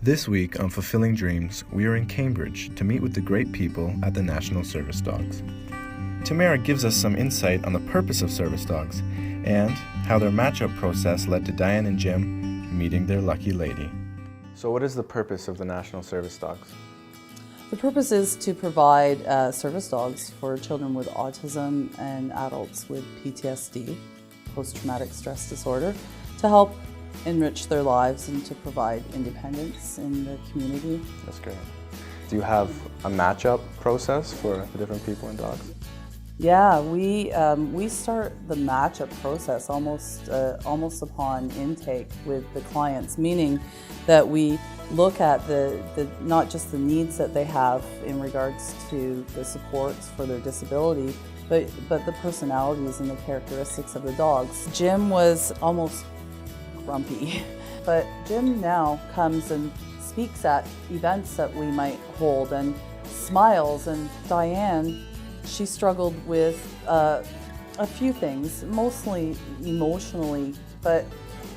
This week on Fulfilling Dreams, we are in Cambridge to meet with the great people at the National Service Dogs. Tamara gives us some insight on the purpose of service dogs and how their matchup process led to Diane and Jim meeting their lucky lady. So what is the purpose of the National Service Dogs? The purpose is to provide service dogs for children with autism and adults with PTSD, post-traumatic stress disorder, to help enrich their lives and to provide independence in the community. That's great. Do you have a matchup process for the different people and dogs? Yeah, we start the matchup process almost upon intake with the clients, meaning that we look at the not just the needs that they have in regards to the supports for their disability, but the personalities and the characteristics of the dogs. Jim was almost grumpy, but Jim now comes and speaks at events that we might hold and smiles. And Diane, she struggled with a few things, mostly emotionally, but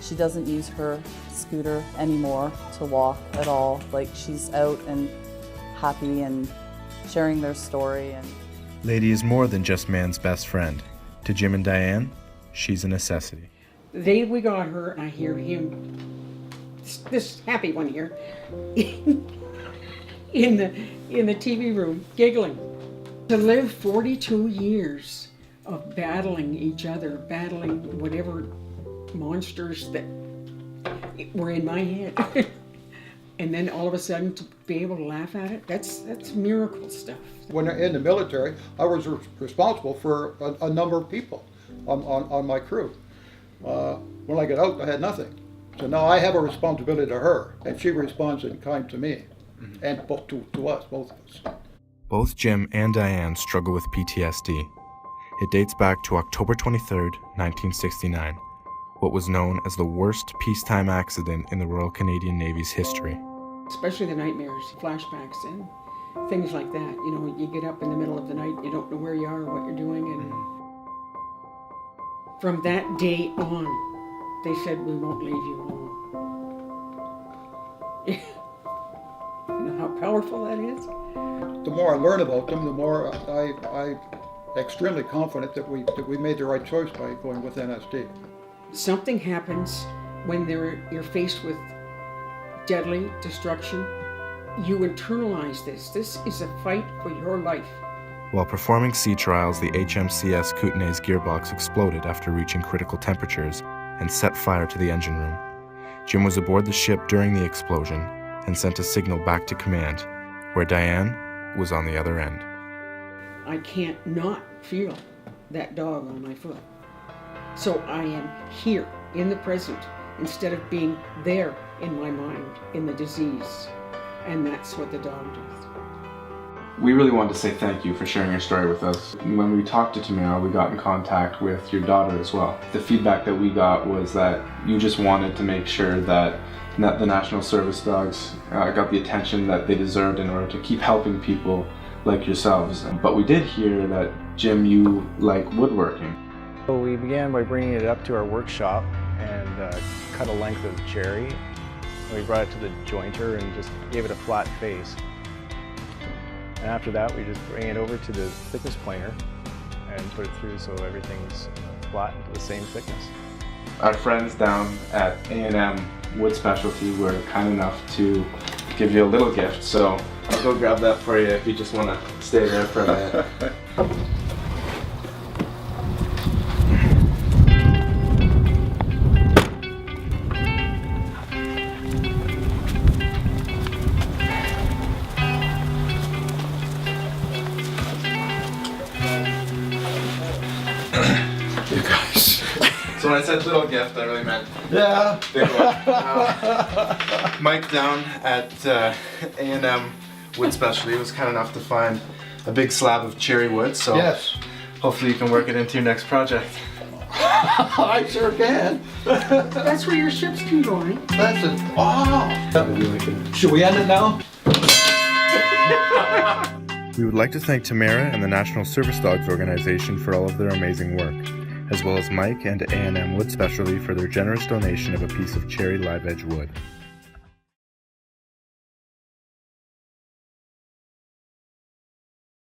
she doesn't use her scooter anymore to walk at all. Like, she's out and happy and sharing their story. And Lady is more than just man's best friend. To Jim and Diane, she's a necessity. The day we got her, I hear him, this happy one here, in the TV room, giggling. To live 42 years of battling each other, battling whatever monsters that were in my head, and then all of a sudden to be able to laugh at it, that's miracle stuff. When in the military, I was responsible for a number of people on my crew. When I got out, I had nothing. So now I have a responsibility to her, and she responds in kind to me, and to us, both of us. Both Jim and Diane struggle with PTSD. It dates back to October 23rd, 1969, what was known as the worst peacetime accident in the Royal Canadian Navy's history. Especially the nightmares, flashbacks, and things like that. You know, you get up in the middle of the night, you don't know where you are or what you're doing, and from that day on, they said, we won't leave you alone. You know how powerful that is? The more I learn about them, the more I'm extremely confident that we made the right choice by going with NSD. Something happens when you're faced with deadly destruction. You internalize this. This is a fight for your life. While performing sea trials, the HMCS Kootenay's gearbox exploded after reaching critical temperatures and set fire to the engine room. Jim was aboard the ship during the explosion and sent a signal back to command, where Diane was on the other end. I can't not feel that dog on my foot. So I am here in the present instead of being there in my mind in the disease. And that's what the dog does. We really wanted to say thank you for sharing your story with us. When we talked to Tamara, we got in contact with your daughter as well. The feedback that we got was that you just wanted to make sure that the National Service Dogs got the attention that they deserved in order to keep helping people like yourselves. But we did hear that, Jim, you like woodworking. So we began by bringing it up to our workshop and cut a length of cherry. We brought it to the jointer and just gave it a flat face. And after that, we just bring it over to the thickness planer and put it through so everything's flat to the same thickness. Our friends down at A&M Wood Specialty were kind enough to give you a little gift, so I'll go grab that for you if you just want to stay there for a minute. You guys. So when I said little gift, I really meant Yeah. big one. Mike down at A&M Wood Specialty was kind enough to find a big slab of cherry wood, so Yes. hopefully you can work it into your next project. I sure can. That's where your ships can go, right? That's it. Oh. Should we end it now? We would like to thank Tamara and the National Service Dogs organization for all of their amazing work, as well as Mike and A&M Wood Specialty for their generous donation of a piece of cherry live edge wood.